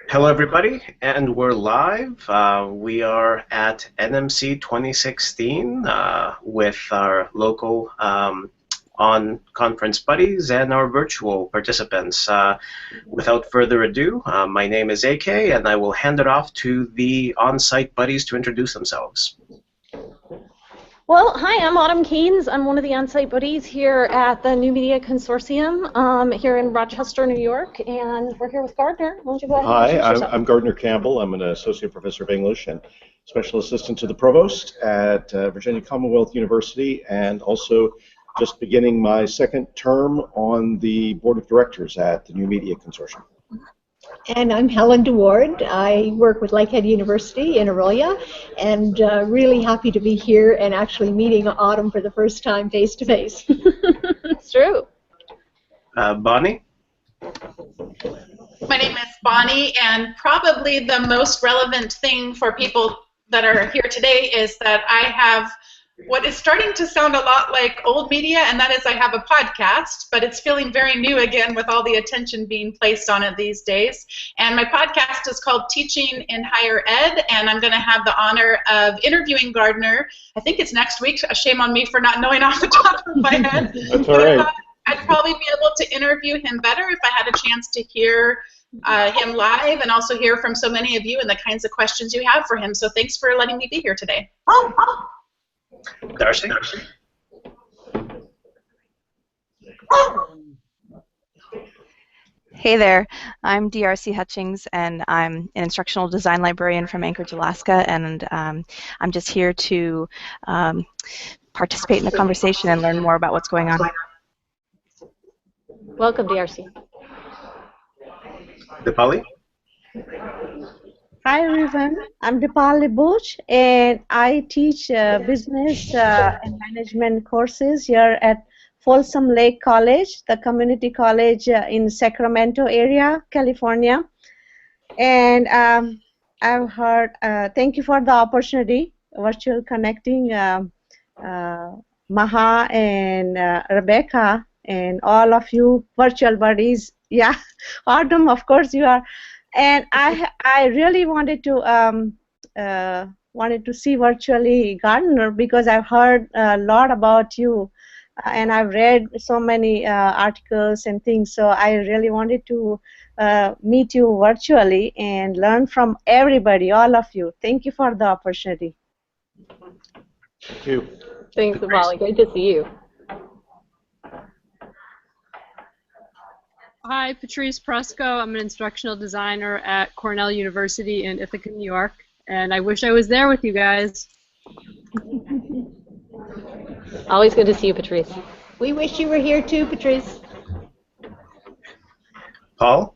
Hello, everybody, and we're live. We are at NMC 2016 with our local on-conference buddies and our virtual participants. Without further ado, my name is AK, and I will hand it off to the on-site buddies to introduce themselves. Well, hi, I'm Autumm Keynes. I'm one of the on-site buddies here at the New Media Consortium here in Rochester, New York, and we're here with Gardner. Why don't you go ahead and introduce yourself? Hi, I'm Gardner Campbell. I'm an associate professor of English and special assistant to the provost at Virginia Commonwealth University, and also just beginning my second term on the board of directors at the New Media Consortium. And I'm Helen DeWard. I work with Lakehead University in Aurelia, and really happy to be here and actually meeting Autumm for the first time face to face. It's true. Bonnie? My name is Bonnie, and probably the most relevant thing for people that are here today is that I have what is starting to sound a lot like old media, and that is I have a podcast, but it's feeling very new again with all the attention being placed on it these days. And my podcast is called Teaching in Higher Ed, and I'm going to have the honor of interviewing Gardner. I think it's next week. Shame on me for not knowing off the top of my head. That's all right. I'd probably be able to interview him better if I had a chance to hear him live and also hear from so many of you and the kinds of questions you have for him. So thanks for letting me be here today. Darcy? Hey there, I'm DRC Hutchings, and I'm an instructional design librarian from Anchorage, Alaska, and I'm just here to participate in the conversation and learn more about what's going on. Welcome, DRC. Dipali? Hi everyone, I'm Dipali Bush, and I teach business and management courses here at Folsom Lake College, the community college in Sacramento area, California. And I've heard, thank you for the opportunity, virtual connecting Maha and Rebecca and all of you virtual buddies. Yeah, Autumm, of course you are. And I really wanted to see virtually Gardner because I've heard a lot about you, and I've read so many articles and things. So I really wanted to meet you virtually and learn from everybody, all of you. Thank you for the opportunity. Thank you. Thanks, Dipali. Great to see you. Hi, Patrice Presco. I'm an instructional designer at Cornell University in Ithaca, New York, and I wish I was there with you guys. Always good to see you, Patrice. We wish you were here too, Patrice. Paul?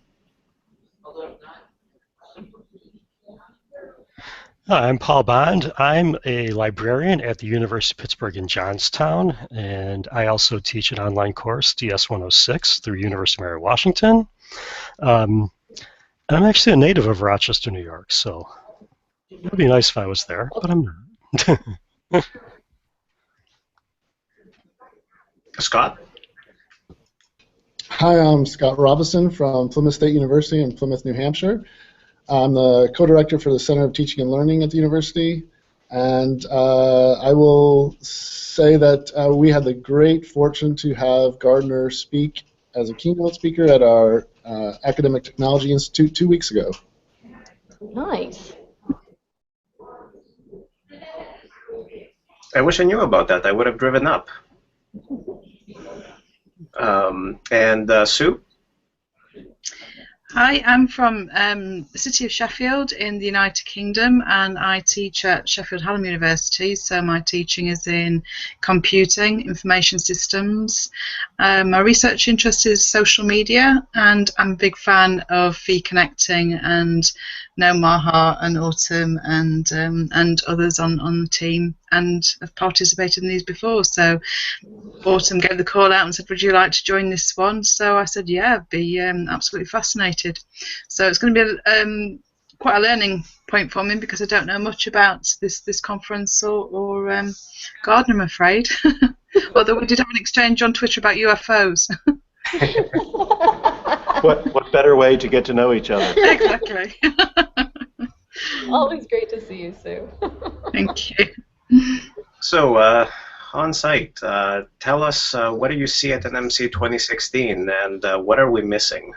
Hi, I'm Paul Bond. I'm a librarian at the University of Pittsburgh in Johnstown, and I also teach an online course, DS 106, through University of Mary Washington. And I'm actually a native of Rochester, New York, so it would be nice if I was there, but I'm not. Scott? Hi, I'm Scott Robison from Plymouth State University in Plymouth, New Hampshire. I'm the co-director for the Center of Teaching and Learning at the university, and I will say that we had the great fortune to have Gardner speak as a keynote speaker at our Academic Technology Institute 2 weeks ago. Nice. I wish I knew about that. I would have driven up. And Sue? Hi, I'm from the city of Sheffield in the United Kingdom, and I teach at Sheffield Hallam University, so my teaching is in computing, information systems. My research interest is social media, and I'm a big fan of Fee Connecting and know Maha and Autumm and others on the team, and have participated in these before. So Autumm gave the call out and said, would you like to join this one? So I said, yeah, I'd be absolutely fascinated. So it's going to be quite a learning point for me because I don't know much about this conference or Gardner, I'm afraid. Although we did have an exchange on Twitter about UFOs. What better way to get to know each other? Exactly. Always great to see you, Sue. Thank you. So, on site, tell us what do you see at NMC 2016, and what are we missing?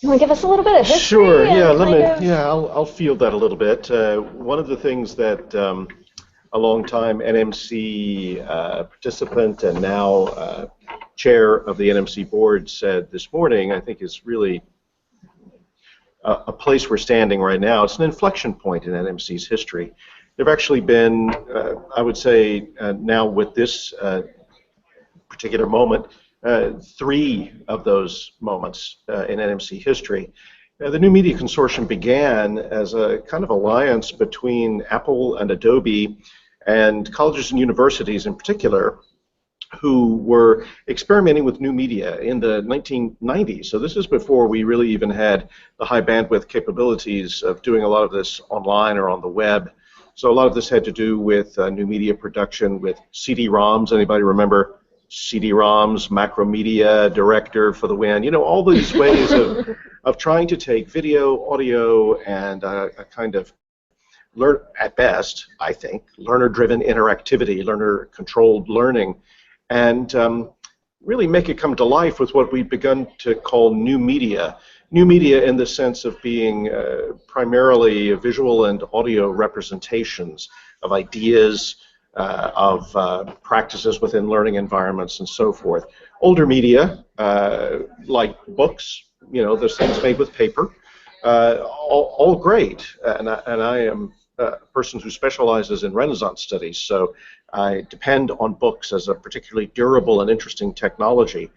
You want to give us a little bit of history? Sure. Yeah. Yeah. I'll field that a little bit. One of the things that a long-time NMC participant and now chair of the NMC board said this morning, I think is really a place we're standing right now. It's an inflection point in NMC's history. There have actually been, I would say, now with this particular moment, 3 of those moments in NMC history. The New Media Consortium began as a kind of alliance between Apple and Adobe and colleges and universities in particular who were experimenting with new media in the 1990s. So this is before we really even had the high bandwidth capabilities of doing a lot of this online or on the web. So a lot of this had to do with new media production with CD-ROMs. Anybody remember CD-ROMs, Macromedia, Director for the win? You know, all these ways of trying to take video, audio, and a kind of at best, I think, learner-driven interactivity, learner-controlled learning, and really make it come to life with what we've begun to call new media. New media in the sense of being primarily visual and audio representations of ideas, of practices within learning environments and so forth. Older media, like books, you know, those things made with paper, all great. And I am a person who specializes in Renaissance studies, so I depend on books as a particularly durable and interesting technology.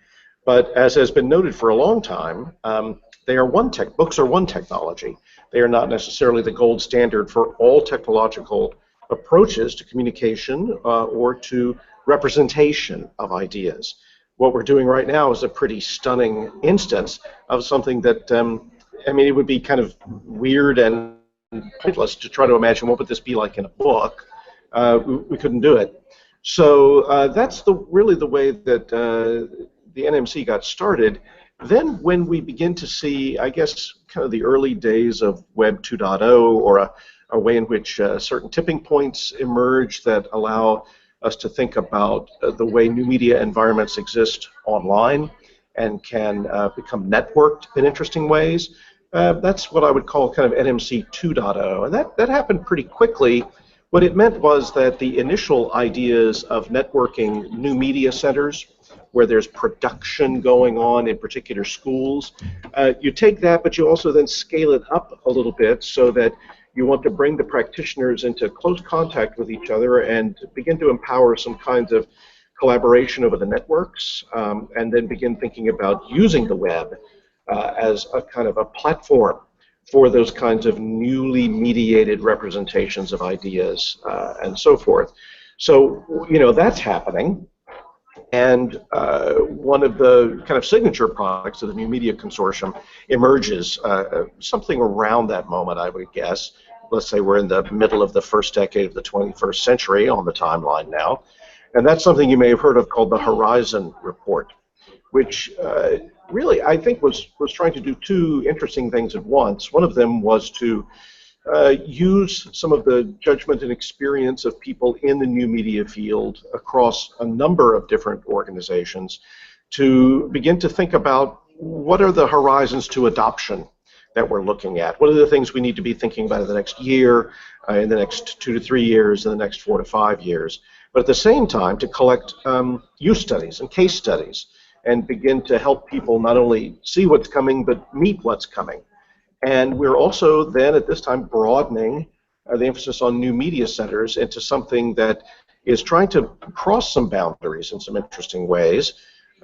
But as has been noted for a long time, books are one technology. They are not necessarily the gold standard for all technological approaches to communication or to representation of ideas. What we're doing right now is a pretty stunning instance of something that, I mean, it would be kind of weird and pointless to try to imagine what would this be like in a book. We couldn't do it. So that's really the way that the NMC got started. Then when we begin to see, I guess, kind of the early days of Web 2.0 or a way in which certain tipping points emerge that allow us to think about the way new media environments exist online and can become networked in interesting ways. That's what I would call kind of NMC 2.0, and that happened pretty quickly. What it meant was that the initial ideas of networking new media centers, where there's production going on in particular schools, you take that, but you also then scale it up a little bit so that you want to bring the practitioners into close contact with each other and begin to empower some kinds of collaboration over the networks, and then begin thinking about using the web as a kind of a platform for those kinds of newly mediated representations of ideas and so forth. So, you know, that's happening. And one of the kind of signature products of the New Media Consortium emerges something around that moment, I would guess. Let's say we're in the middle of the first decade of the 21st century on the timeline now. And that's something you may have heard of called the Horizon Report, which really I think was trying to do 2 interesting things at once. One of them was to use some of the judgment and experience of people in the new media field across a number of different organizations to begin to think about what are the horizons to adoption that we're looking at. What are the things we need to be thinking about in the next year, in the next 2 to 3 years, in the next 4 to 5 years. But at the same time to collect use studies and case studies and begin to help people not only see what's coming but meet what's coming. And we're also then at this time broadening the emphasis on new media centers into something that is trying to cross some boundaries in some interesting ways,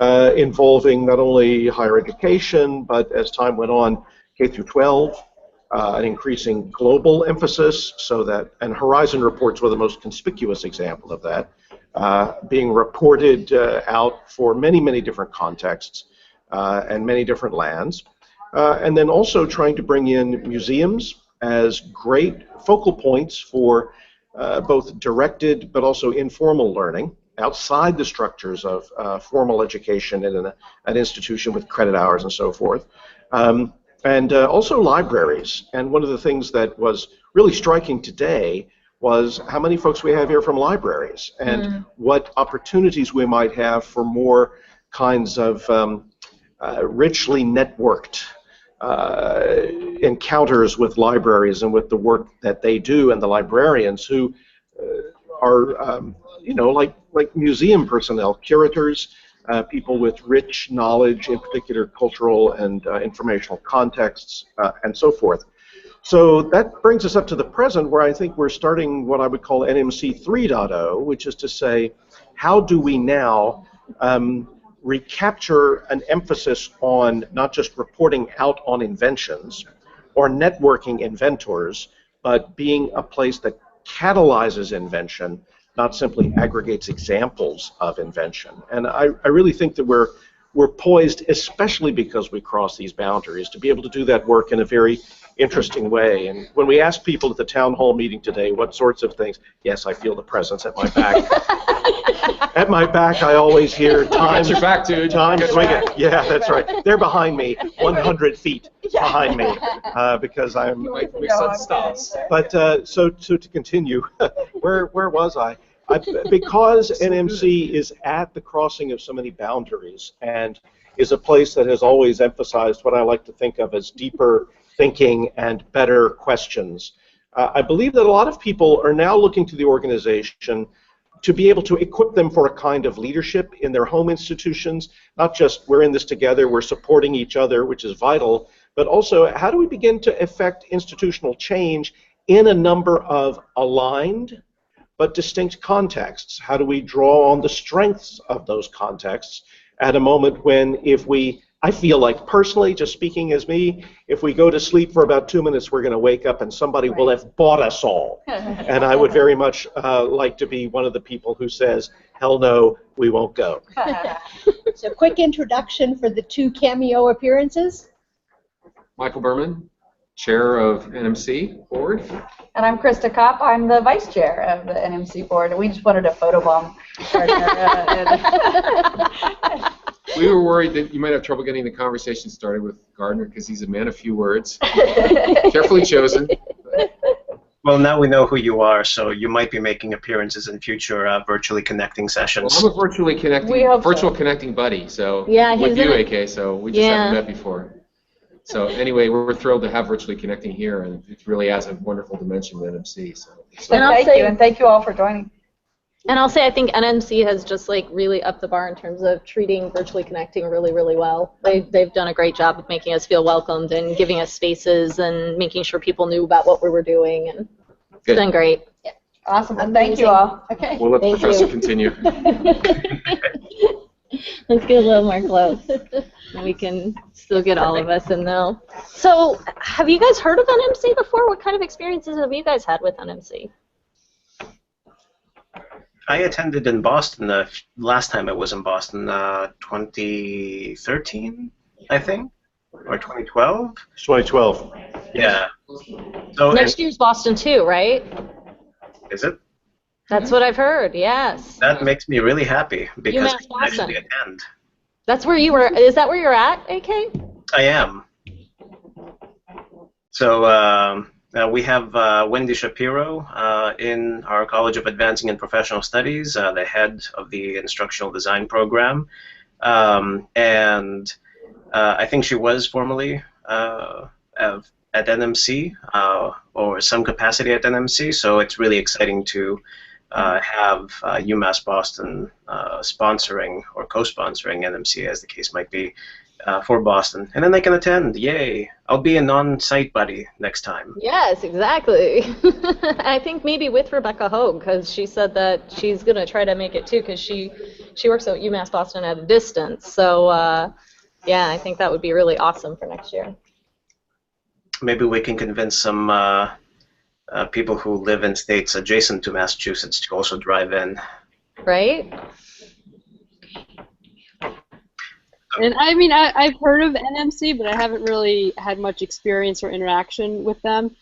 involving not only higher education, but as time went on, K through 12, an increasing global emphasis, so that, and Horizon reports were the most conspicuous example of that, being reported out for many, many different contexts and many different lands. And then also trying to bring in museums as great focal points for both directed but also informal learning, outside the structures of formal education in an institution with credit hours and so forth. And also libraries. And one of the things that was really striking today was how many folks we have here from libraries and what opportunities we might have for more kinds of richly networked encounters with libraries and with the work that they do, and the librarians who are, you know, like museum personnel, curators, people with rich knowledge, in particular cultural and informational contexts, and so forth. So that brings us up to the present, where I think we're starting what I would call NMC 3.0, which is to say, how do we now recapture an emphasis on not just reporting out on inventions or networking inventors, but being a place that catalyzes invention, not simply aggregates examples of invention. And I really think that we're poised, especially because we cross these boundaries, to be able to do that work in a very interesting way. And when we ask people at the town hall meeting today what sorts of things, yes, I feel the presence at my back. At my back, I always hear time. Your back, dude. Time swing it. Yeah, that's right. They're behind me, 100 feet behind me, because I'm. But so to continue, where was I? Because NMC is at the crossing of so many boundaries and is a place that has always emphasized what I like to think of as deeper thinking and better questions. I believe that a lot of people are now looking to the organization to be able to equip them for a kind of leadership in their home institutions, not just we're in this together, we're supporting each other, which is vital, but also how do we begin to effect institutional change in a number of aligned but distinct contexts? How do we draw on the strengths of those contexts at a moment when, if we, I feel like personally, just speaking as me, if we go to sleep for about 2 minutes, we're going to wake up and somebody will have bought us all. And I would very much like to be one of the people who says, hell no, we won't go. So quick introduction for the 2 cameo appearances. Michael Berman, Chair of NMC Board. And I'm Krista Kopp. I'm the Vice Chair of the NMC Board. And we just wanted to photobomb Gardner. We were worried that you might have trouble getting the conversation started with Gardner because he's a man of few words. Carefully chosen. Well, now we know who you are, so you might be making appearances in future virtually connecting sessions. Well, I'm a virtually connecting, connecting buddy, so yeah, with you, AK, so we just haven't met before. So anyway, we're thrilled to have virtually connecting here, and it really adds a wonderful dimension to NMC. So thank you all for joining. And I'll say I think NMC has just like really upped the bar in terms of treating virtually connecting really, really well. They've done a great job of making us feel welcomed and giving us spaces and making sure people knew about what we were doing, and it's been great. Yeah. Awesome. And thank you all. Okay. We'll let the professor continue. Let's get a little more close. And we can still get all of us in now. So, have you guys heard of NMC before? What kind of experiences have you guys had with NMC? I attended in Boston the last time I was in Boston, 2013, I think, or 2012. 2012. Yeah. So next year's Boston too, right? Is it? That's what I've heard. Yes. That makes me really happy because I can Boston. actually attend. That's where you were. Is that where you're at, AK? I am. So we have Wendy Shapiro in our College of Advancing and Professional Studies, the head of the instructional design program, and I think she was formerly at NMC or some capacity at NMC. So it's really exciting to have UMass Boston sponsoring or co-sponsoring NMC, as the case might be, for Boston. And then they can attend. Yay! I'll be a non-site buddy next time. Yes, exactly. I think maybe with Rebecca Hogue, because she said that she's going to try to make it too, because she works at UMass Boston at a distance. So, yeah, I think that would be really awesome for next year. Maybe we can convince some people who live in states adjacent to Massachusetts to also drive in. Right? And I mean, I've heard of NMC, but I haven't really had much experience or interaction with them.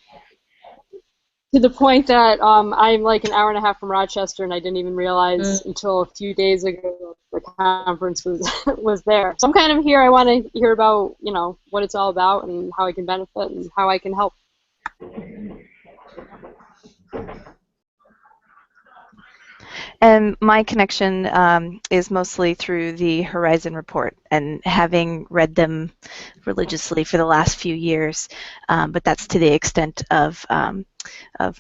To the point that I'm like an hour and a half from Rochester, and I didn't even realize until a few days ago the conference was was there. So I'm kind of here. I want to hear about, you know, what it's all about and how I can benefit and how I can help. And my connection is mostly through the Horizon report and having read them religiously for the last few years, but that's to the extent of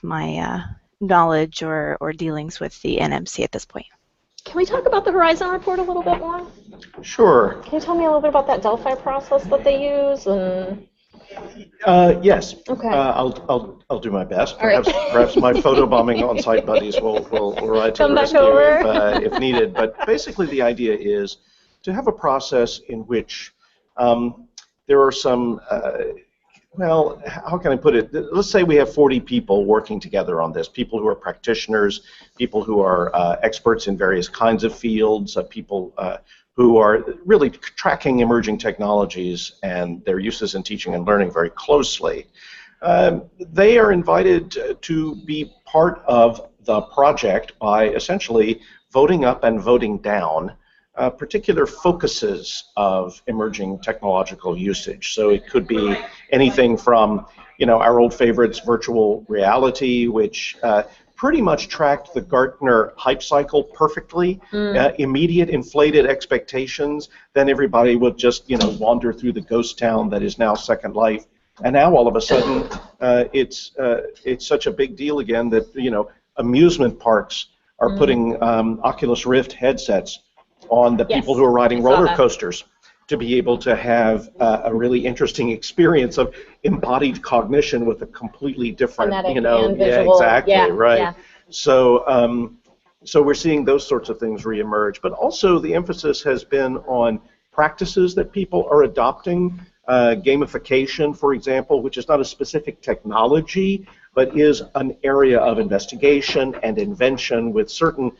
my knowledge or dealings with the NMC at this point. Can we talk about the Horizon report a little bit more? Sure. Can you tell me a little bit about that Delphi process that they use? And Yes. Okay. I'll do my best. All right. Perhaps my photobombing on-site buddies will ride to the Come back rescue over. if needed. But basically, the idea is to have a process in which there are some. Well, how can I put it? Let's say we have 40 people working together on this. People who are practitioners, people who are experts in various kinds of fields, people who are really tracking emerging technologies and their uses in teaching and learning very closely. They are invited to be part of the project by essentially voting up and voting down particular focuses of emerging technological usage. So it could be anything from, you know, our old favorites, virtual reality, which pretty much tracked the Gardner hype cycle perfectly. Immediate inflated expectations, then everybody would just, you know, wander through the ghost town that is now Second Life. And now all of a sudden, it's such a big deal again that, you know, amusement parks are putting Oculus Rift headsets on the people who are riding roller coasters to be able to have a really interesting experience of embodied cognition with a completely different, Kinetic you know, and visual. exactly, right. Yeah. So, so we're seeing those sorts of things reemerge, but also the emphasis has been on practices that people are adopting. Gamification, for example, which is not a specific technology, but is an area of investigation and invention with certain.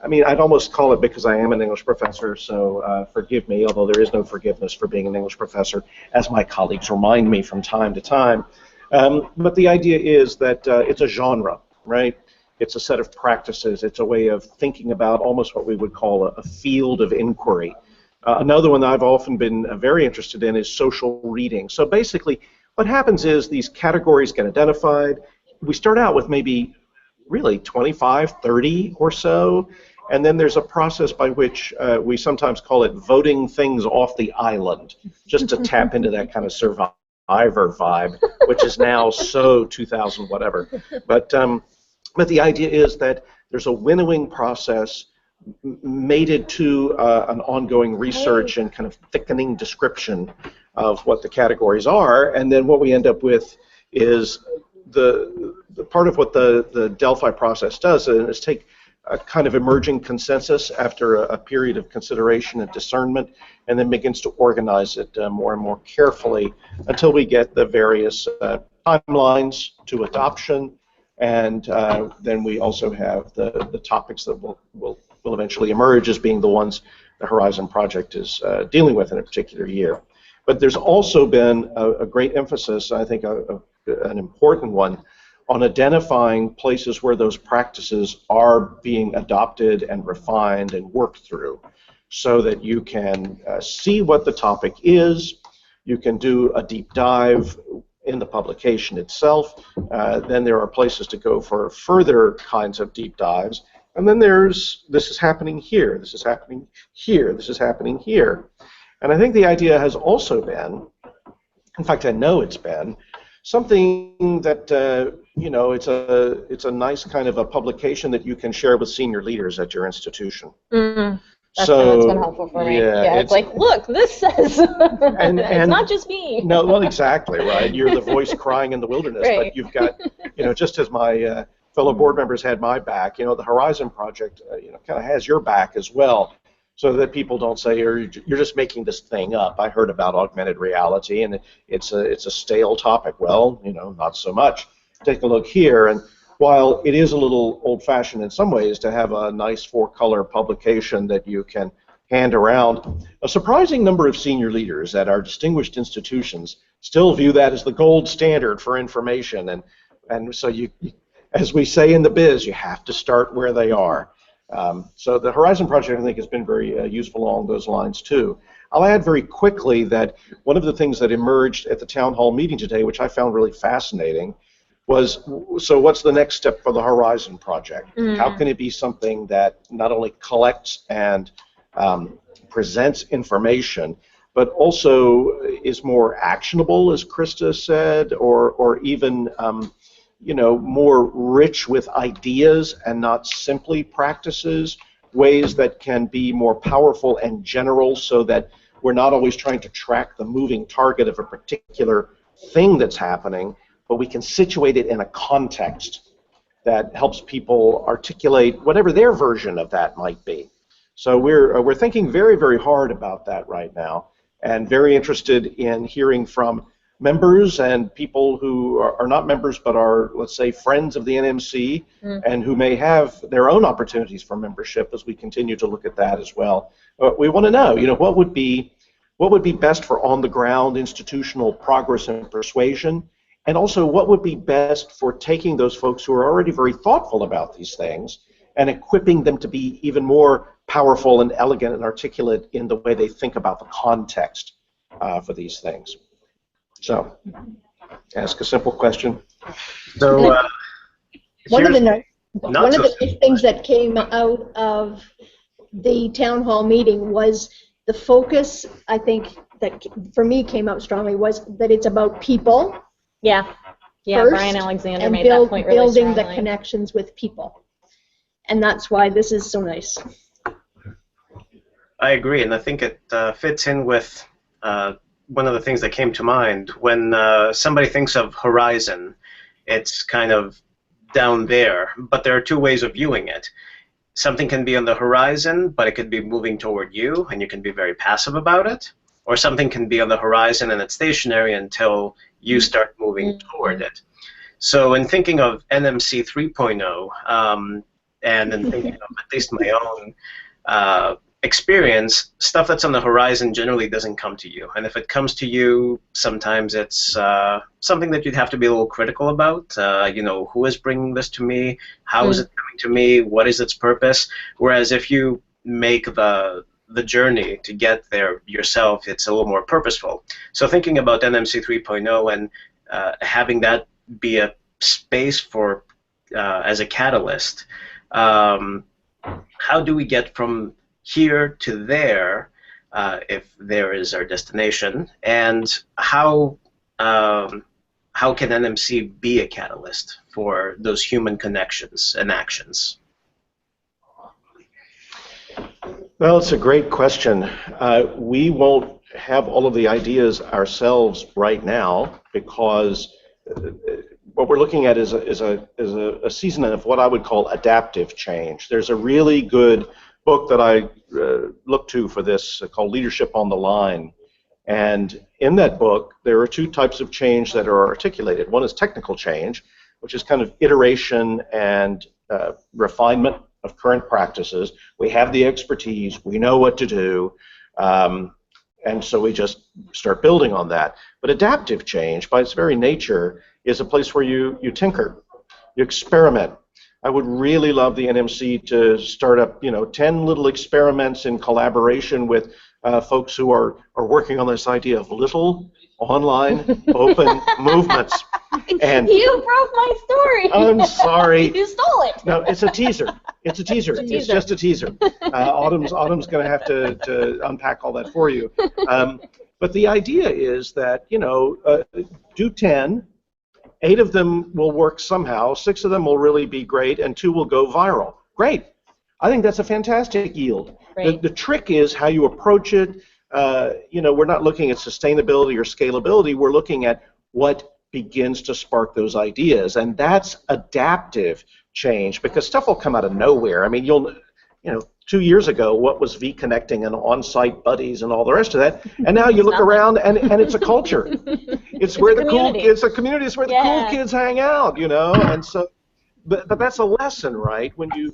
I mean, I'd almost call it, because I am an English professor, so forgive me, although there is no forgiveness for being an English professor, as my colleagues remind me from time to time. But the idea is that it's a genre, right? It's a set of practices. It's a way of thinking about almost what we would call a field of inquiry. Another one that I've often been very interested in is social reading. So basically, what happens is these categories get identified. We start out with maybe really 25, 30 or so, and then there's a process by which we sometimes call it voting things off the island, just to tap into that kind of survivor vibe, which is now so 2000 whatever. But the idea is that there's a winnowing process mated to an ongoing research and kind of thickening description of what the categories are, and then what we end up with is the part of what the Delphi process does is take a kind of emerging consensus after a period of consideration and discernment, and then begins to organize it more and more carefully until we get the various timelines to adoption, and then we also have the topics that will eventually emerge as being the ones the Horizon Project is dealing with in a particular year. But there's also been a great emphasis, I think an important one, on identifying places where those practices are being adopted and refined and worked through, so that you can see what the topic is, you can do a deep dive in the publication itself, then there are places to go for further kinds of deep dives, and then there's this is happening here, this is happening here, this is happening here. And I think the idea has also been, in fact I know it's been, something that you know, it's a nice kind of a publication that you can share with senior leaders at your institution. That's been helpful for me. Yeah, it's like, look, this says, and it's not just me. No, well, exactly, right. You're the voice crying in the wilderness, Right. But you've got, you know, just as my fellow board members had my back, you know, the Horizon Project, you know, kind of has your back as well, so that people don't say, you're just making this thing up. I heard about augmented reality, and it's a stale topic. Well, you know, not so much. Take a look here, and while it is a little old-fashioned in some ways to have a nice four-color publication that you can hand around, a surprising number of senior leaders at our distinguished institutions still view that as the gold standard for information, and so as we say in the biz, you have to start where they are. So the Horizon Project, I think, has been very useful along those lines, too. I'll add very quickly that one of the things that emerged at the town hall meeting today, which I found really fascinating, was, so what's the next step for the Horizon Project? How can it be something that not only collects and presents information, but also is more actionable, as Krista said, or even you know, more rich with ideas and not simply practices, ways that can be more powerful and general so that we're not always trying to track the moving target of a particular thing that's happening, but we can situate it in a context that helps people articulate whatever their version of that might be. So we're thinking very, very hard about that right now, and very interested in hearing from members and people who are not members but are, let's say, friends of the NMC, and who may have their own opportunities for membership as we continue to look at that as well. We want to know, you know, what would be best for on-the-ground institutional progress and persuasion, and also what would be best for taking those folks who are already very thoughtful about these things and equipping them to be even more powerful and elegant and articulate in the way they think about the context for these things. So, ask a simple question. So, one of the nice things that came out of the town hall meeting was the focus, I think, that for me came out strongly, was that it's about people. Yeah, first, Brian Alexander and made that point really building strongly. the connections with people. And that's why this is so nice. I agree, and I think it fits in with one of the things that came to mind. When somebody thinks of Horizon, it's kind of down there, but there are two ways of viewing it. Something can be on the horizon, but it could be moving toward you, and you can be very passive about it. Or something can be on the horizon and it's stationary until you start moving toward it. So in thinking of NMC 3.0, and in thinking of at least my own experience, stuff that's on the horizon generally doesn't come to you. And if it comes to you, sometimes it's something that you'd have to be a little critical about. You know, who is bringing this to me? How is it coming to me? What is its purpose? Whereas if you make the journey to get there yourself, it's a little more purposeful. So thinking about NMC 3.0 and having that be a space for, as a catalyst, how do we get from here to there, if there is our destination, and how can NMC be a catalyst for those human connections and actions? Well, it's a great question. We won't have all of the ideas ourselves right now, because what we're looking at is a season of what I would call adaptive change. There's a really good book that I look to for this called Leadership on the Line. And in that book, there are two types of change that are articulated. One is technical change, which is kind of iteration and refinement of current practices. We have the expertise, we know what to do, and so we just start building on that. But adaptive change, by its very nature, is a place where you tinker, you experiment. I would really love the NMC to start up, 10 little experiments in collaboration with folks who are working on this idea of little online open movements. And you broke my story. I'm sorry. You stole it. No, it's a teaser. It's a teaser. It's just a teaser. Autumm's going to have to unpack all that for you. But the idea is that, do 10. 8 of them will work somehow, 6 of them will really be great, and 2 will go viral. Great. I think that's a fantastic yield. The trick is how you approach it. We're not looking at sustainability or scalability. We're looking at what begins to spark those ideas, and that's adaptive change, because stuff will come out of nowhere. I mean, 2 years ago, what was V-connecting and on-site buddies and all the rest of that? And now you look around, and it's a culture. It's where the cool kids, a community is where the cool kids hang out, And so, but that's a lesson, right? When you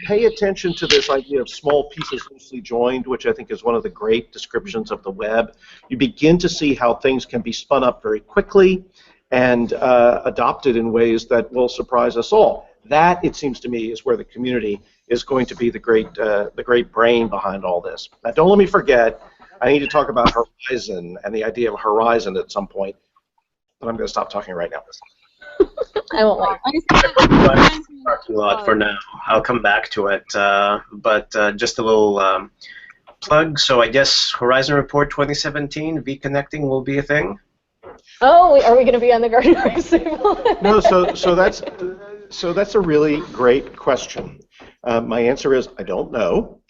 pay attention to this idea of small pieces loosely joined, which I think is one of the great descriptions of the web, you begin to see how things can be spun up very quickly, and adopted in ways that will surprise us all. That, it seems to me, is where the community is going to be the great brain behind all this. Now, don't let me forget, I need to talk about Horizon and the idea of Horizon at some point, but I'm going to stop talking right now. I won't like parking lot for now. I'll come back to it, but just a little plug. So I guess Horizon Report 2017, V-connecting will be a thing. Oh, are we going to be on the Gardner Campbell? No, so that's a really great question. My answer is I don't know,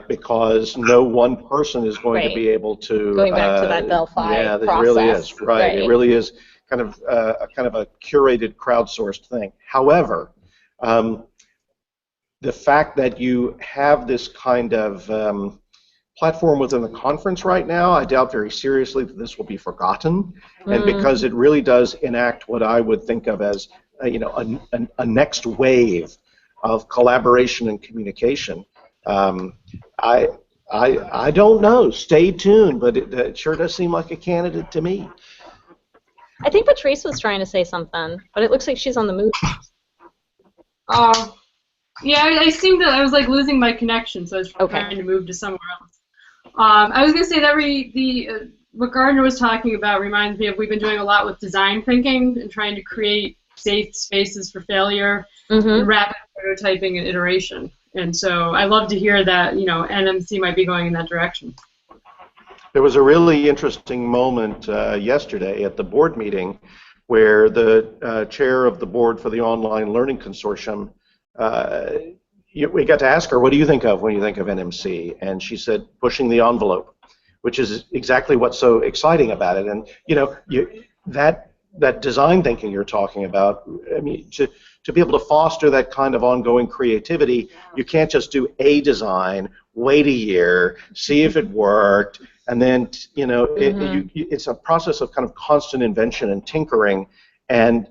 because no one person is going to be able to. Going back to that Delphi yeah, process. It really is right. It really is kind of a curated, crowdsourced thing. However, the fact that you have this kind of platform within the conference right now, I doubt very seriously that this will be forgotten, and because it really does enact what I would think of as a next wave of collaboration and communication. I don't know. Stay tuned, but it sure does seem like a candidate to me. I think Patrice was trying to say something, but it looks like she's on the move. Yeah, I was like losing my connection, so I was trying to move to somewhere else. I was going to say that what Gardner was talking about reminds me of we've been doing a lot with design thinking and trying to create safe spaces for failure, and rapid prototyping and iteration. And so I love to hear that NMC might be going in that direction. There was a really interesting moment yesterday at the board meeting where the chair of the board for the Online Learning Consortium, we got to ask her, what do you think of when you think of NMC? And she said, pushing the envelope, which is exactly what's so exciting about it. And that design thinking you're talking about, I mean, to be able to foster that kind of ongoing creativity, you can't just do a design, wait a year, see if it worked, and then it's a process of kind of constant invention and tinkering. And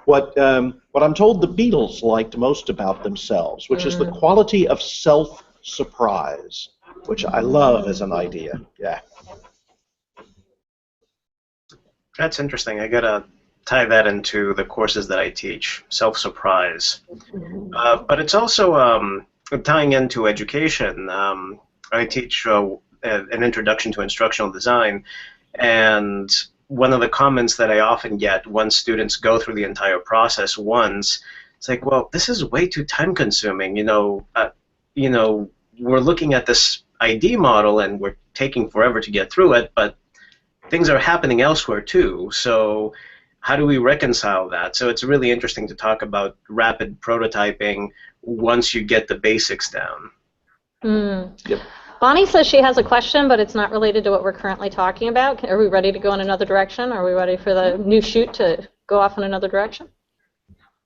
what I'm told the Beatles liked most about themselves, which is the quality of self-surprise, which I love as an idea. Yeah. That's interesting. I gotta tie that into the courses that I teach, self-surprise. But it's also tying into education. I teach an introduction to instructional design, and one of the comments that I often get once students go through the entire process once, it's like, well, this is way too time-consuming. We're looking at this ID model and we're taking forever to get through it, but things are happening elsewhere too. So how do we reconcile that? So it's really interesting to talk about rapid prototyping once you get the basics down. Yep. Bonnie says she has a question, but it's not related to what we're currently talking about. Are we ready to go in another direction? Are we ready for the new shoot to go off in another direction?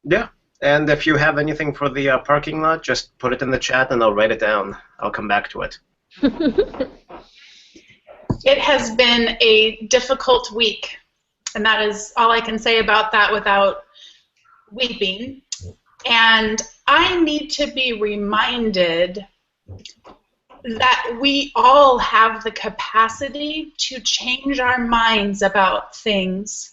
Yeah, and if you have anything for the parking lot, just put it in the chat and I'll write it down. I'll come back to it. It has been a difficult week, and that is all I can say about that without weeping. And I need to be reminded that we all have the capacity to change our minds about things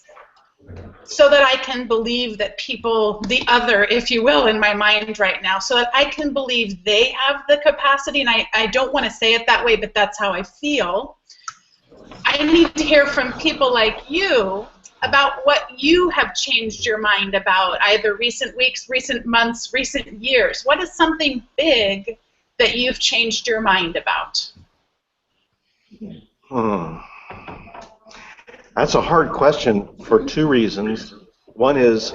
so that I can believe that people, the other, if you will, in my mind right now, so that I can believe they have the capacity, and I don't want to say it that way, but that's how I feel. I need to hear from people like you about what you have changed your mind about, either recent weeks, recent months, recent years. What is something big that you've changed your mind about? That's a hard question for two reasons. One is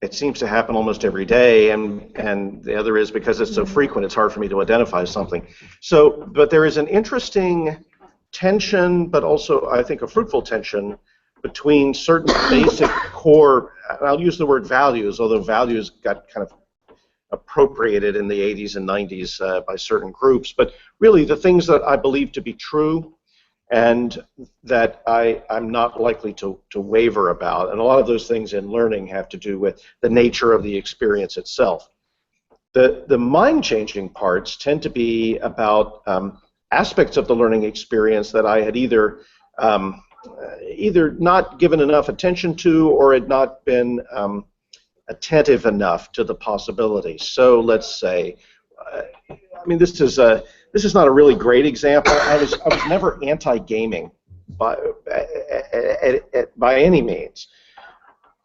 it seems to happen almost every day, and the other is because it's so frequent, it's hard for me to identify something. But there is an interesting tension, but also I think a fruitful tension between certain basic core, I'll use the word values, although values got kind of appropriated in the 80s and 90s by certain groups, but really the things that I believe to be true and that I'm not likely to waver about. And a lot of those things in learning have to do with the nature of the experience itself. The mind-changing parts tend to be about aspects of the learning experience that I had either either not given enough attention to or had not been attentive enough to the possibilities. So let's say, I mean, this is not a really great example. I was never anti-gaming by any means.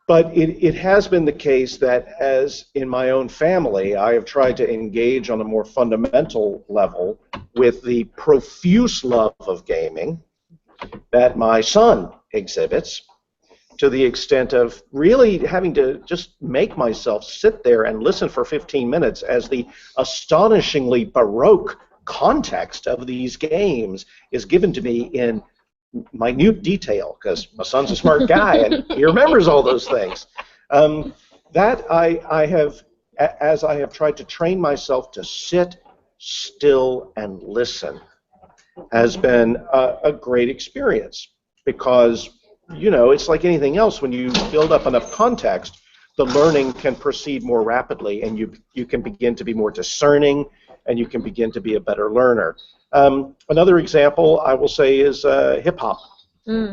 But it has been the case that, as in my own family, I have tried to engage on a more fundamental level with the profuse love of gaming that my son exhibits, to the extent of really having to just make myself sit there and listen for 15 minutes as the astonishingly baroque context of these games is given to me in minute detail, because my son's a smart guy and he remembers all those things. That I have, as I have tried to train myself to sit still and listen, has been a great experience, because, you know, it's like anything else. When you build up enough context, the learning can proceed more rapidly, and you can begin to be more discerning, and you can begin to be a better learner. Another example I will say is hip-hop,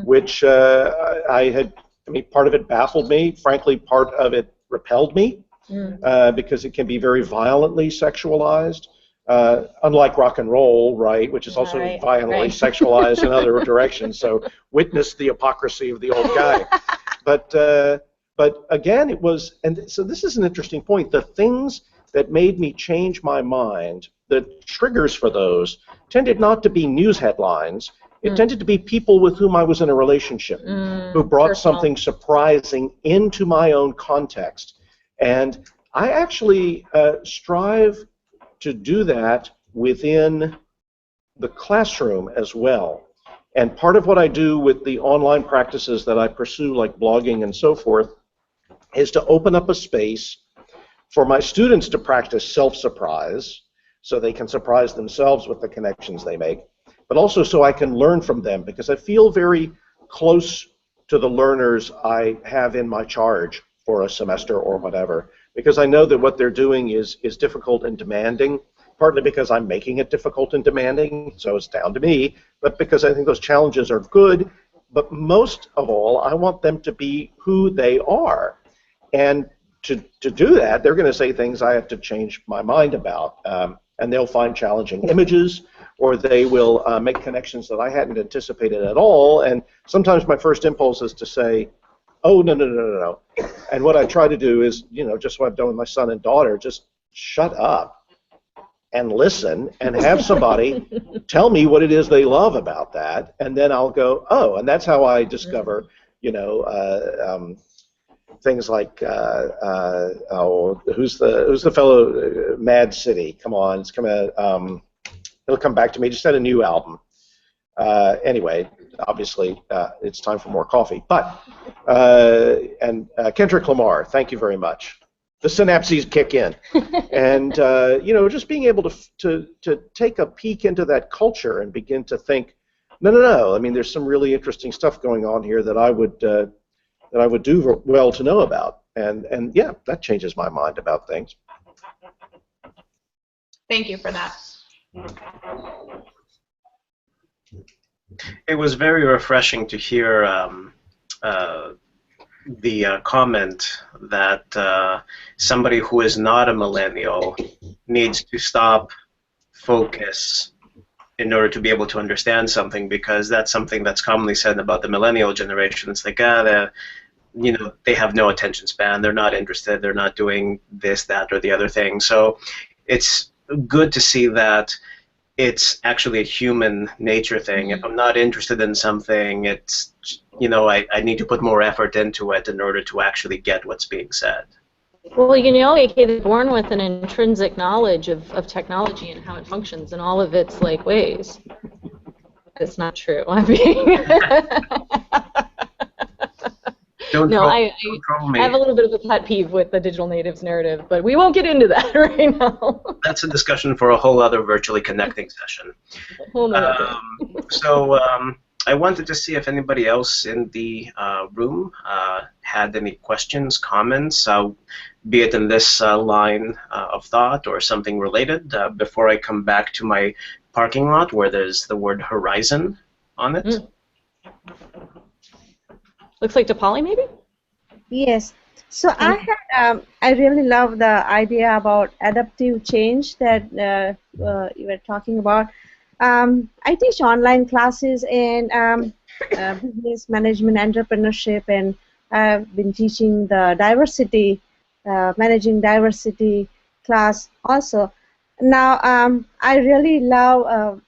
which I mean, part of it baffled me. Frankly, part of it repelled me, because it can be very violently sexualized, unlike rock and roll, right, which is also violently sexualized in other directions. So witness the hypocrisy of the old guy. But again, it was, and so this is an interesting point. The things that made me change my mind, the triggers for those, tended not to be news headlines. It tended to be people with whom I was in a relationship, who brought something surprising into my own context. And I actually strive to do that within the classroom as well. And part of what I do with the online practices that I pursue, like blogging and so forth, is to open up a space for my students to practice self-surprise, so they can surprise themselves with the connections they make, but also so I can learn from them, because I feel very close to the learners I have in my charge for a semester or whatever, because I know that what they're doing is difficult and demanding, partly because I'm making it difficult and demanding, so it's down to me, but because I think those challenges are good. But most of all, I want them to be who they are. And to do that, they're going to say things I have to change my mind about, and they'll find challenging images, or they will make connections that I hadn't anticipated at all. And sometimes my first impulse is to say, oh, no. And what I try to do is, you know, just what I've done with my son and daughter, just shut up and listen and have somebody tell me what it is they love about that. And then I'll go, oh, and that's how I discover, you know, things like, who's the fellow, Mad City? Come on, it's coming out, it'll come back to me. Just had a new album. Anyway, obviously, it's time for more coffee. But, and Kendrick Lamar, thank you very much. The synapses kick in. And, you know, just being able to take a peek into that culture and begin to think, no, I mean, there's some really interesting stuff going on here that I would do well to know about. And yeah, that changes my mind about things. Thank you for that. It was very refreshing to hear the comment that somebody who is not a millennial needs to stop, focus, in order to be able to understand something, because that's something that's commonly said about the millennial generation. It's like, you know, they have no attention span, they're not interested, they're not doing this, that, or the other thing. So it's good to see that it's actually a human nature thing. If I'm not interested in something, it's, you know, I need to put more effort into it in order to actually get what's being said. Well, you know, they're born with an intrinsic knowledge of technology and how it functions in all of its, like, ways. It's not true. I mean, I have a little bit of a pet peeve with the digital natives narrative, but we won't get into that right now. That's a discussion for a whole other virtually connecting session. So I wanted to see if anybody else in the room had any questions, comments, be it in this line of thought or something related, before I come back to my parking lot where there's the word horizon on it. Looks like Dipali, maybe? Yes. So I really love the idea about adaptive change that you were talking about. I teach online classes in business management, entrepreneurship, and I've been teaching the diversity, managing diversity class also. Now, I really love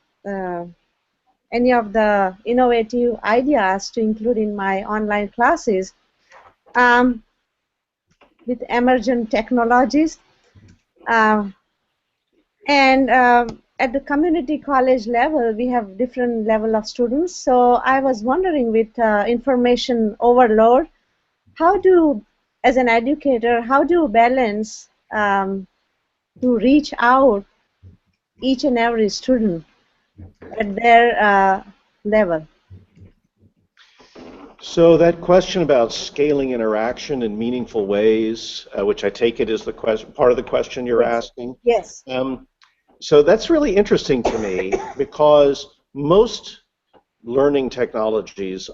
any of the innovative ideas to include in my online classes. With emergent technologies, and at the community college level we have different level of students. So I was wondering, with information overload, as an educator, how do you balance to reach out each and every student at their level? So that question about scaling interaction in meaningful ways, which I take it is the part of the question you're asking. Yes. So that's really interesting to me, because most learning technologies,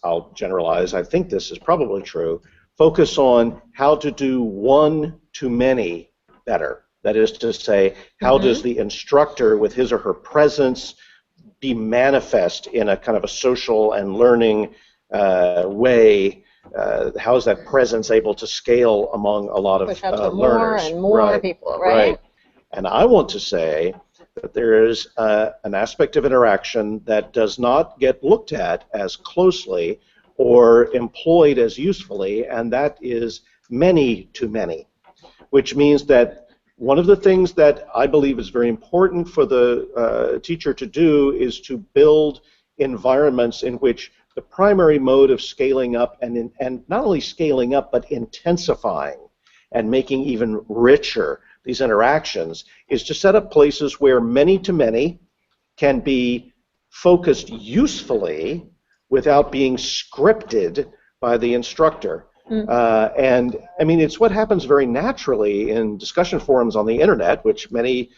I'll generalize, I think this is probably true, focus on how to do one-to-many better. That is to say, how does the instructor, with his or her presence, be manifest in a kind of a social and learning way? How is that presence able to scale among a lot of learners? More and more people, right? And I want to say that there is an aspect of interaction that does not get looked at as closely or employed as usefully, and that is many-to-many, which means that one of the things that I believe is very important for the teacher to do is to build environments in which the primary mode of scaling up, and not only scaling up, but intensifying and making even richer these interactions, is to set up places where many-to-many can be focused usefully without being scripted by the instructor. And I mean, it's what happens very naturally in discussion forums on the internet, which many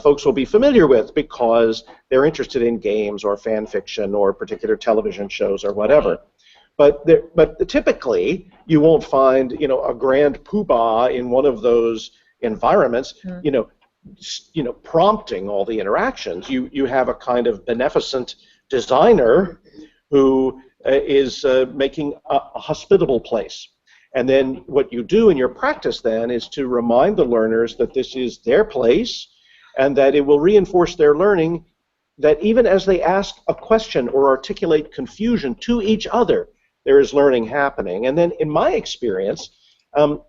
folks will be familiar with because they're interested in games or fan fiction or particular television shows or whatever. But typically, you won't find, you know, a grand poobah in one of those environments, you know, prompting all the interactions. You have a kind of beneficent designer who is making a hospitable place. And then what you do in your practice then is to remind the learners that this is their place, and that it will reinforce their learning, that even as they ask a question or articulate confusion to each other, there is learning happening. And then in my experience,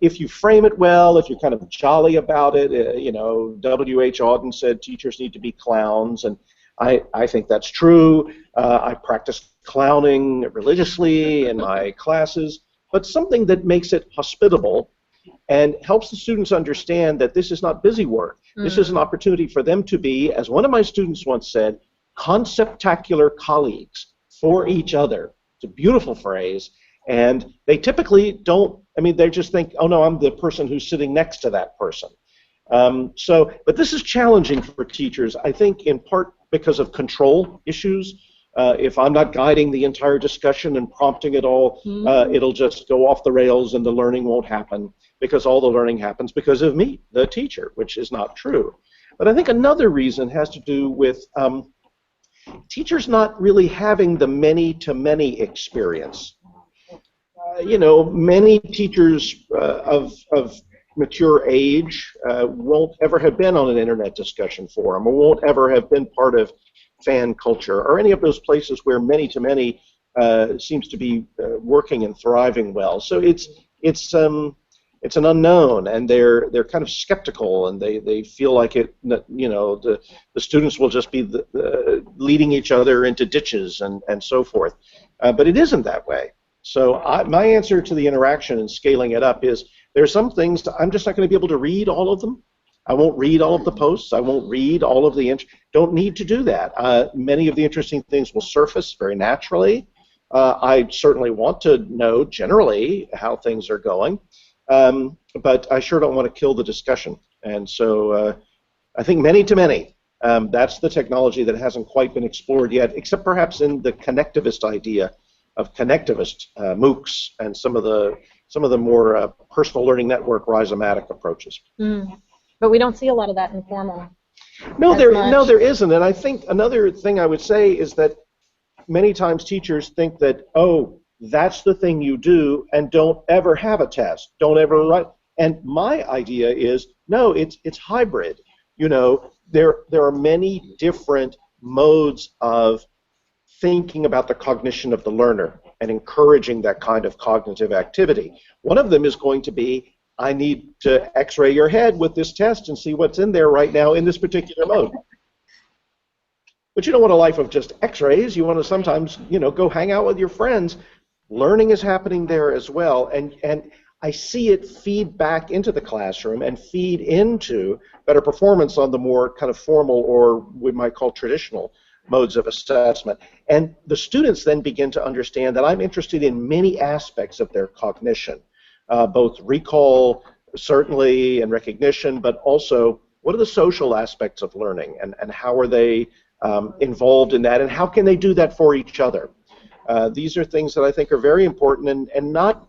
if you frame it well, if you're kind of jolly about it, you know, W.H. Auden said teachers need to be clowns, and I think that's true. I practice clowning religiously in my classes, but something that makes it hospitable and helps the students understand that this is not busy work. This is an opportunity for them to be, as one of my students once said, conceptacular colleagues for each other. It's a beautiful phrase, and they typically don't, I mean, they just think, oh no, I'm the person who's sitting next to that person. But this is challenging for teachers, I think, in part because of control issues. If I'm not guiding the entire discussion and prompting it all, it'll just go off the rails and the learning won't happen, because all the learning happens because of me, the teacher, which is not true. But I think another reason has to do with teachers not really having the many-to-many experience. You know, many teachers of mature age won't ever have been on an internet discussion forum, or won't ever have been part of fan culture, or any of those places where many-to-many seems to be working and thriving well. So it's an unknown, and they're kind of skeptical, and they feel like it, you know, the students will just be leading each other into ditches and so forth. But it isn't that way. So my answer to the interaction and scaling it up is, there are some things I'm just not going to be able to read all of them. I won't read all of the posts. I won't read all of the don't need to do that. Many of the interesting things will surface very naturally. I certainly want to know generally how things are going, but I sure don't want to kill the discussion. And so I think many-to-many, that's the technology that hasn't quite been explored yet, except perhaps in the connectivist idea connectivist MOOCs and some of the more personal learning network rhizomatic approaches. But we don't see a lot of that in formal. No, there isn't. And I think another thing I would say is that many times teachers think that, oh, that's the thing you do, and don't ever have a test, don't ever write. And my idea is, no, it's hybrid. You know, there are many different modes of thinking about the cognition of the learner and encouraging that kind of cognitive activity. One of them is going to be, I need to x-ray your head with this test and see what's in there right now in this particular mode. But you don't want a life of just x-rays. You want to sometimes, you know, go hang out with your friends. Learning is happening there as well, and I see it feed back into the classroom and feed into better performance on the more kind of formal, or we might call traditional, modes of assessment. And the students then begin to understand that I'm interested in many aspects of their cognition, both recall, certainly, and recognition, but also what are the social aspects of learning, and how are they involved in that, and how can they do that for each other? These are things that I think are very important and not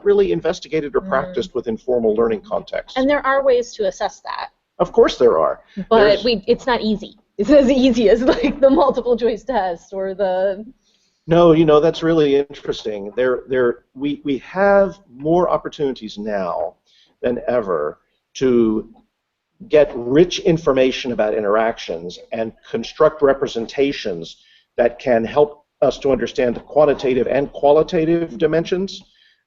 really investigated or practiced within formal learning contexts. And there are ways to assess that. Of course there are. But it's not easy. It's not as easy as like the multiple choice test or the... No, you know, that's really interesting. We have more opportunities now than ever to get rich information about interactions and construct representations that can help us to understand the quantitative and qualitative dimensions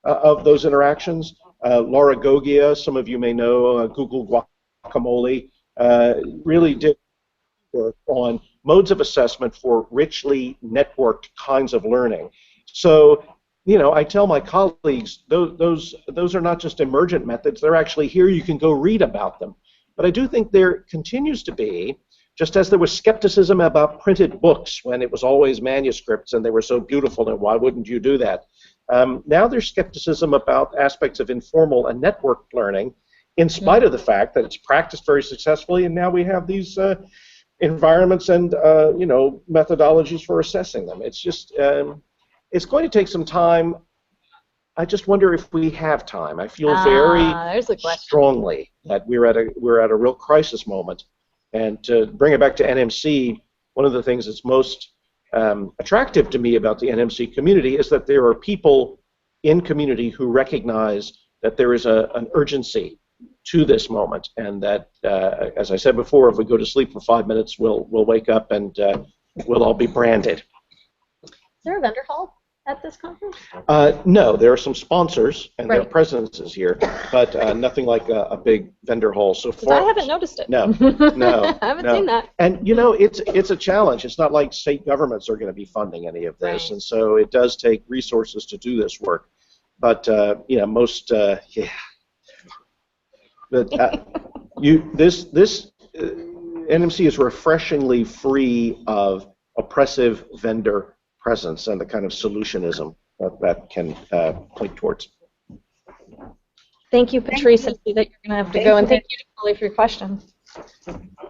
of those interactions. Laura Gogia, some of you may know, Google Guacamole, really did work on modes of assessment for richly networked kinds of learning. So, you know, I tell my colleagues, those are not just emergent methods, they're actually here, you can go read about them. But I do think there continues to be, just as there was skepticism about printed books when it was always manuscripts and they were so beautiful and why wouldn't you do that? Now there's skepticism about aspects of informal and networked learning, in spite of the fact that it's practiced very successfully, and now we have these environments and you know, methodologies for assessing them. It's just it's going to take some time. I just wonder if we have time. I feel very strongly that we're at a real crisis moment. And to bring it back to NMC, one of the things that's most attractive to me about the NMC community is that there are people in community who recognize that there is an urgency to this moment, and that, as I said before, if we go to sleep for 5 minutes, we'll wake up and we'll all be branded. Is there a vendor hall at this conference? No, there are some sponsors and their presence is here, but nothing like a big vendor hall so far. I haven't noticed it. No, I haven't seen that. And you know, it's a challenge. It's not like state governments are going to be funding any of this, and so it does take resources to do this work. But you know, most But this NMC is refreshingly free of oppressive vendor presence and the kind of solutionism that can point towards. Thank you, Patrice. I see that you're going to have to go, and thank you, Polly, for your question.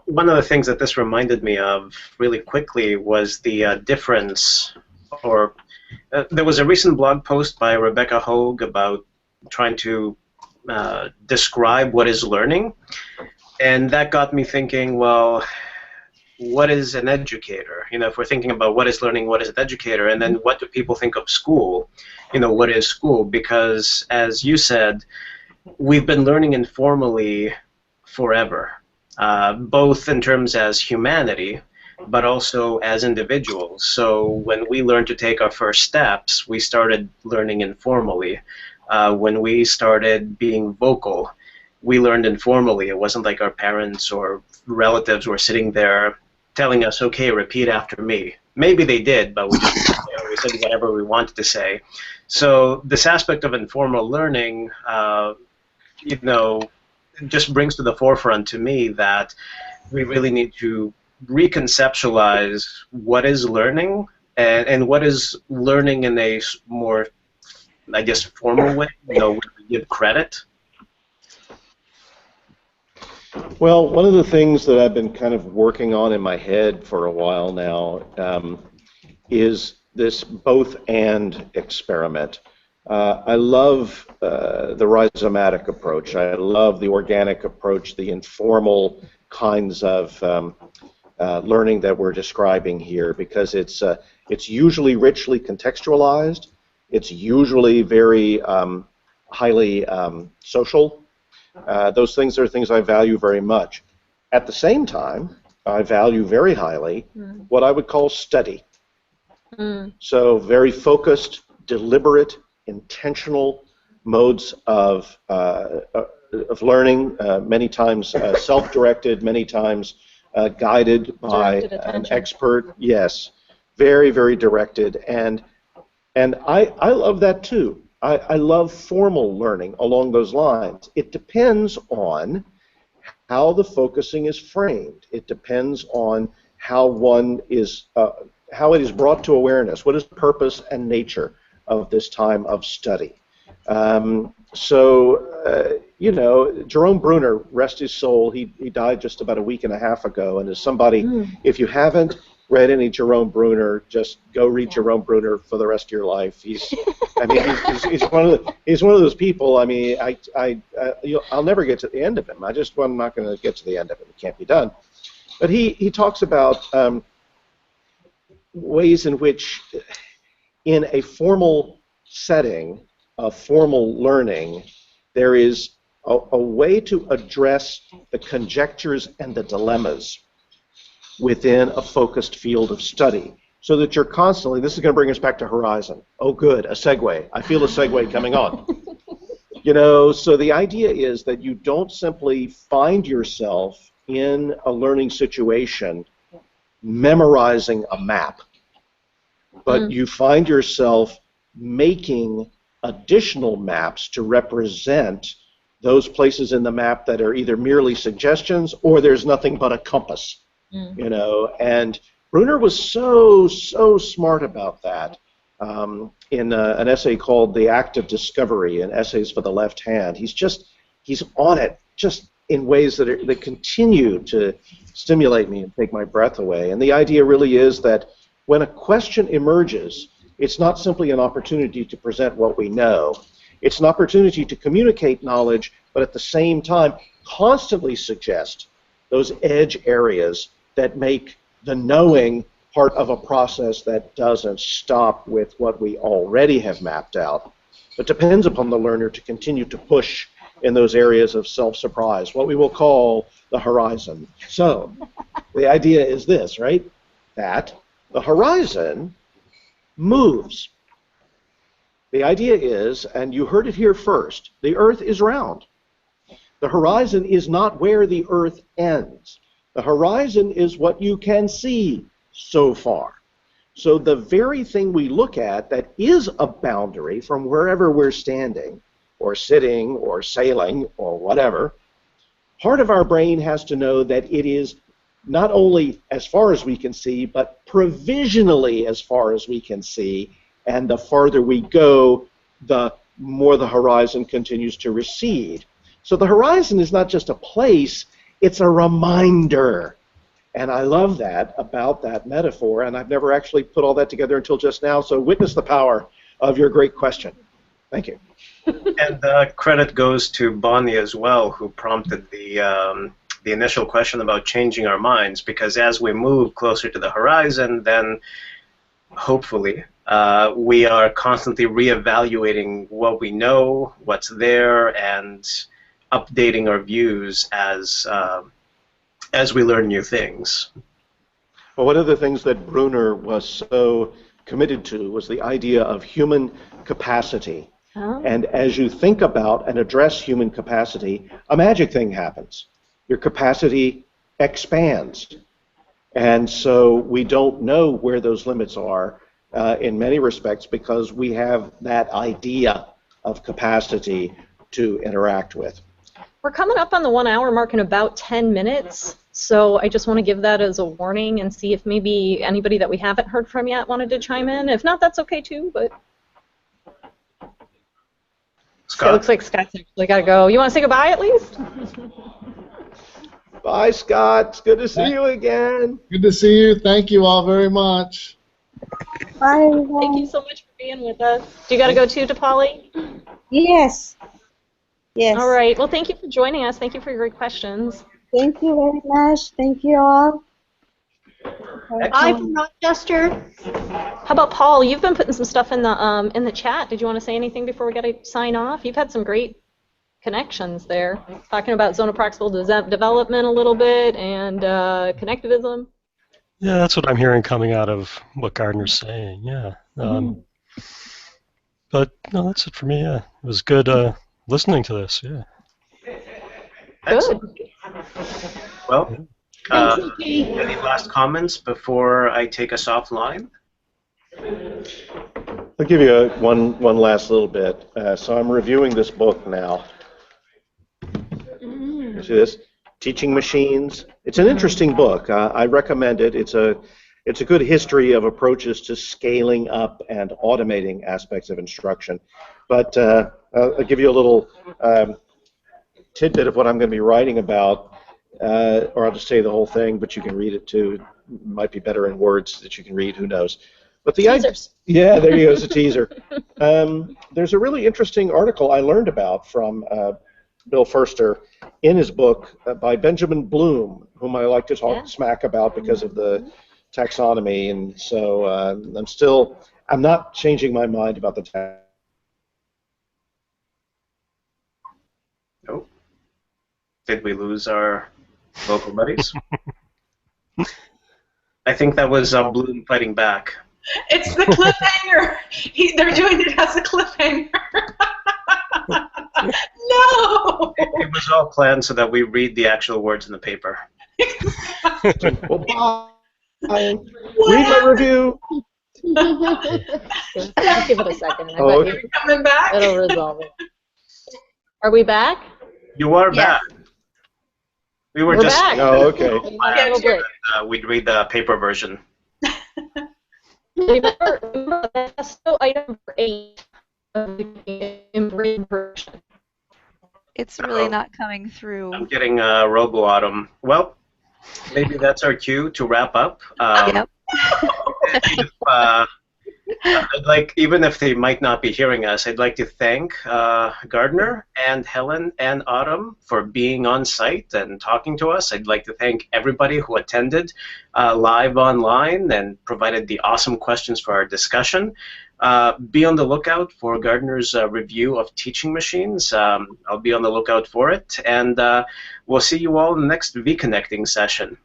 One of the things that this reminded me of really quickly was the difference, or there was a recent blog post by Rebecca Hogue about trying to describe what is learning, and that got me thinking, well, what is an educator? You know, if we're thinking about what is learning, what is an educator, and then what do people think of school? You know, what is school? Because, as you said, we've been learning informally forever, both in terms as humanity, but also as individuals. So when we learned to take our first steps, we started learning informally. When we started being vocal, we learned informally. It wasn't like our parents or relatives were sitting there telling us, okay, repeat after me. Maybe they did, but we just we said whatever we wanted to say. So this aspect of informal learning, you know, just brings to the forefront to me that we really need to reconceptualize what is learning and what is learning in a more, I guess, formal way, you know, where we give credit. Well, one of the things that I've been kind of working on in my head for a while now is this both-and experiment. I love the rhizomatic approach. I love the organic approach, the informal kinds of learning that we're describing here, because it's usually richly contextualized. It's usually very highly social. Those things are things I value very much. At the same time, I value very highly what I would call study. So very focused, deliberate, intentional modes of learning, many times self-directed, many times guided by an expert. Yes, very, very directed, and I love that too. I love formal learning along those lines. It depends on how the focusing is framed. It depends on how one is, how it is brought to awareness. What is the purpose and nature of this time of study? You know, Jerome Bruner, rest his soul, he died just about a week and a half ago, and as somebody, if you haven't read any Jerome Bruner, just go read Jerome Bruner for the rest of your life. He's one of those people. I mean, I'll never get to the end of him. I'm not going to get to the end of it. It can't be done. But he talks about ways in which, in a formal setting of formal learning, there is a way to address the conjectures and the dilemmas within a focused field of study, so that you're constantly, this is going to bring us back to Horizon. Oh good, a segue. I feel a segue coming on. You know, so the idea is that you don't simply find yourself in a learning situation memorizing a map, but you find yourself making additional maps to represent those places in the map that are either merely suggestions or there's nothing but a compass. You know, and Bruner was so smart about that in an essay called The Act of Discovery in Essays for the Left Hand. He's on it just in ways that continue to stimulate me and take my breath away. And the idea really is that when a question emerges, it's not simply an opportunity to present what we know. It's an opportunity to communicate knowledge, but at the same time constantly suggest those edge areas that make the knowing part of a process that doesn't stop with what we already have mapped out, but depends upon the learner to continue to push in those areas of self-surprise, what we will call the horizon. So the idea is this, right? That the horizon moves. The idea is, and you heard it here first, the Earth is round. The horizon is not where the Earth ends. The horizon is what you can see so far. So the very thing we look at that is a boundary from wherever we're standing, or sitting, or sailing, or whatever, part of our brain has to know that it is not only as far as we can see, but provisionally as far as we can see, and the farther we go, the more the horizon continues to recede. So the horizon is not just a place, it's a reminder. And I love that about that metaphor, and I've never actually put all that together until just now, so witness the power of your great question. Thank you. And credit goes to Bonnie as well, who prompted the initial question about changing our minds, because as we move closer to the horizon, then hopefully we are constantly reevaluating what we know, what's there, and updating our views as we learn new things. Well, one of the things that Bruner was so committed to was the idea of human capacity. And as you think about and address human capacity, a magic thing happens. Your capacity expands. And so we don't know where those limits are in many respects, because we have that idea of capacity to interact with. We're coming up on the 1 hour mark in about 10 minutes, so I just want to give that as a warning and see if maybe anybody that we haven't heard from yet wanted to chime in. If not, that's okay too, but... Scott? It looks like Scott's actually got to go. You want to say goodbye at least? Bye, Scott. It's good to see you again. Good to see you. Thank you all very much. Bye. Thank you so much for being with us. Do you got to go too, DePauli? Yes. Yes. All right. Well, thank you for joining us. Thank you for your great questions. Thank you very much. Thank you all. Bye from Rochester. How about Paul? You've been putting some stuff in the chat. Did you want to say anything before we got to sign off? You've had some great connections there, talking about zone of proximal development a little bit and connectivism. Yeah, that's what I'm hearing coming out of what Gardner's saying. Yeah. But no, that's it for me. Yeah, it was good listening to this. Yeah. Good. Well, any last comments before I take us offline? I'll give you one last little bit. So I'm reviewing this book now. You see this? Teaching Machines. It's an interesting book. I recommend it. It's a good history of approaches to scaling up and automating aspects of instruction. But I'll give you a little tidbit of what I'm going to be writing about, or I'll just say the whole thing, but you can read it too. It might be better in words that you can read, who knows. But the Teasers. Yeah, there you go, it's a teaser. There's a really interesting article I learned about from Bill Furster in his book by Benjamin Bloom, whom I like to talk smack about because of the taxonomy, and so I'm not changing my mind about the taxonomy. Oh, did we lose our local buddies? I think that was Bloom fighting back. It's the cliffhanger. They're doing it as a cliffhanger. No! It was all planned so that we read the actual words in the paper. Well, read my review. Give it a second. Oh, Are you coming back? It'll resolve it. Are we back? You are back. We're just back. Oh, okay. We'd read the paper version. Remember that's still item 8 of the in version. It's really not coming through. I'm getting Robo Autumn. Well, maybe that's our cue to wrap up. Yep. I'd like, even if they might not be hearing us, I'd like to thank Gardner and Helen and Autumn for being on site and talking to us. I'd like to thank everybody who attended live online and provided the awesome questions for our discussion. Be on the lookout for Gardner's review of teaching machines. I'll be on the lookout for it, and we'll see you all in the next V-Connecting session.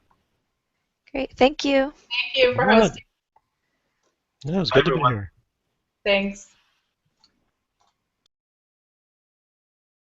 Great, thank you. Thank you for hosting. Yeah, it was good to be here. Thanks.